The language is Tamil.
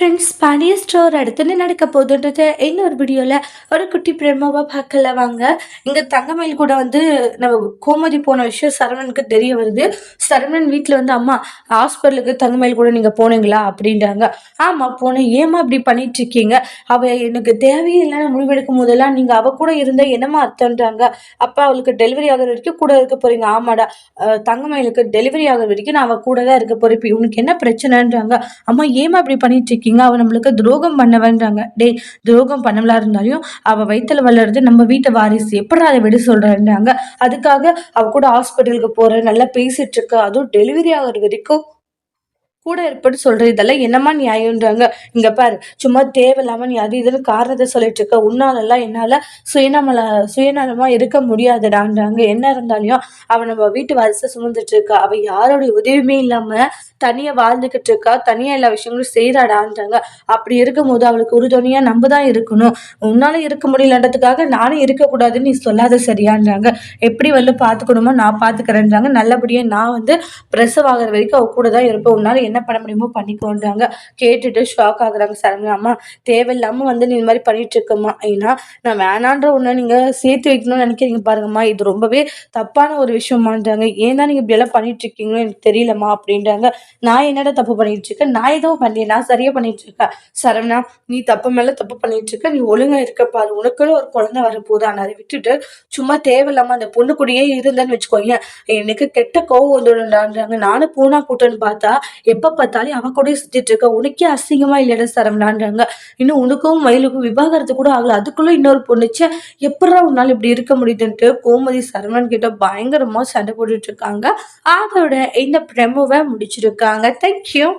ஃப்ரெண்ட்ஸ் பழைய ஸ்டோர் அடுத்து நடக்க போகுதுன்றத இன்னொரு வீடியோவில் ஒரு குட்டி பிரேமாவாக பார்க்கல வாங்க. இங்கே தங்கமயில் கூட வந்து நம்ம கோமதி போன விஷயம் சரவணனுக்கு தெரிய வருது. சரவணன் வீட்டில் வந்து அம்மா ஹாஸ்பிட்டலுக்கு தங்கமயில் கூட நீங்கள் போனீங்களா அப்படின்றாங்க. ஆமாம் போனேன். ஏமா இப்படி பண்ணிட்டு இருக்கீங்க? அவள் எனக்கு தேவையே இல்லைன்னு முடிவெடுக்கும் போதெல்லாம் நீங்கள் அவள் கூட இருந்த என்னமா அர்த்தம்ன்றாங்க. அப்போ அவளுக்கு டெலிவரி ஆகிற வரைக்கும் கூட இருக்க போறீங்க. ஆமாடா, தங்கமயிலுக்கு டெலிவரி ஆகிற வரைக்கும் நான் அவள் கூட தான் இருக்க போறேன். இப்போ உனக்கு என்ன பிரச்சனைன்றாங்க. அம்மா ஏமா இப்படி பண்ணிட்டு இருக்கீங்க? அவ நம்மளுக்கு துரோகம் பண்ணவன்றாங்க. டேய், துரோகம் பண்ணவளா இருந்தாலும் அவ வயித்துல வளருது நம்ம வீட்டு வாரிசு, எப்படி அதை விட சொல்றாங்க. அதுக்காக அவ கூட ஹாஸ்பிட்டலுக்கு போற, நல்லா பேசிட்டு இருக்க, அதுவும் டெலிவரி ஆகுற வரைக்கும் கூட இருப்பேன்னு சொல்ற. இதெல்லாம் என்னமா நியாயம்ன்றாங்க. இங்க பாரு, சும்மா தேவையில்லாம நீ அது இதுன்னு காரணத்தை சொல்லிட்டு இருக்க. உன்னாலெல்லாம் என்னால சுயநலமா இருக்க முடியாதுடான்றாங்க. என்ன இருந்தாலும் அவ நம்ம வீட்டு வாரிசை சுமந்துட்டு இருக்கா. அவ யாரோட உதவியுமே இல்லாம தனியா வாழ்ந்துகிட்டு இருக்கா. தனியா எல்லா விஷயங்களும் செய்யறாடான்றாங்க. அப்படி இருக்கும்போது அவளுக்கு உறுதுணையா நம்ம தான் இருக்கணும். உன்னால இருக்க முடியலன்றதுக்காக நானும் இருக்கக்கூடாதுன்னு நீ சொல்லாத சரியான்றாங்க. எப்படி வந்து பாத்துக்கணுமோ நான் பாத்துக்கிறேன்றாங்க. நல்லபடியா நான் வந்து பிரசவம் ஆகுற வரைக்கும் அவ கூட தான் இருப்பேன். உன்னால என்ன பண்ண முடியுமோ பண்ணிக்கோன்றாங்க. கேட்டுட்டு ஷாக் ஆகுறாங்க சரண்யா. அம்மா தேவையில்லாம வந்து நீ இந்த மாதிரி பண்ணிட்டு இருக்கம்மா. ஏன்னா நான் வேணான்ற ஒண்ணு நீங்க சேர்த்து வைக்கணும்னு நினைக்கிறீங்க பாருங்கம்மா, இது ரொம்பவே தப்பான ஒரு விஷயமான்றாங்க. ஏன் தான் நீங்க இப்படி எல்லாம் பண்ணிட்டு இருக்கீங்களோ எனக்கு தெரியலம்மா அப்படின்றாங்க. நான் என்னடா தப்பு பண்ணிட்டு இருக்கேன்? நான் எதுவும் பண்ணல, நான் சரியா பண்ணிட்டு இருக்கேன். சரவணா, நீ தப்பு மேல தப்பு பண்ணிட்டு இருக்க. நீ ஒழுங்கா இருக்க பாரு. உனக்குன்னு ஒரு குழந்தை வரப்போகுது. ஆனா அதை விட்டுட்டு சும்மா தேவையில்லாம அந்த பொண்ணு கூடயே இருந்தேன்னு வச்சுக்கோங்க, எனக்கு கெட்ட கோவம் வந்துடும்டான்றாங்க. நானும் பூனா கூட்டன்னு பார்த்தா எப்ப பார்த்தாலும் அவ கூட சுத்திட்டு இருக்க. உனக்கே அசிங்கமா இல்லைடா சரவணான்றாங்க. இன்னும் உனக்கும் மயிலுக்கும் விவாகரத்து கூட ஆகல, அதுக்குள்ள இன்னொரு பொண்ணுச்சு. எப்படா உன்னால இப்படி இருக்க முடியுதுன்ட்டு கோமதி சரவணன் கிட்ட பயங்கரமா சண்டை போட்டுட்டு இருக்காங்க. அதோட இந்த ப்ரெமோவை முடிச்சிருக்காங்க. தேங்க்யூ.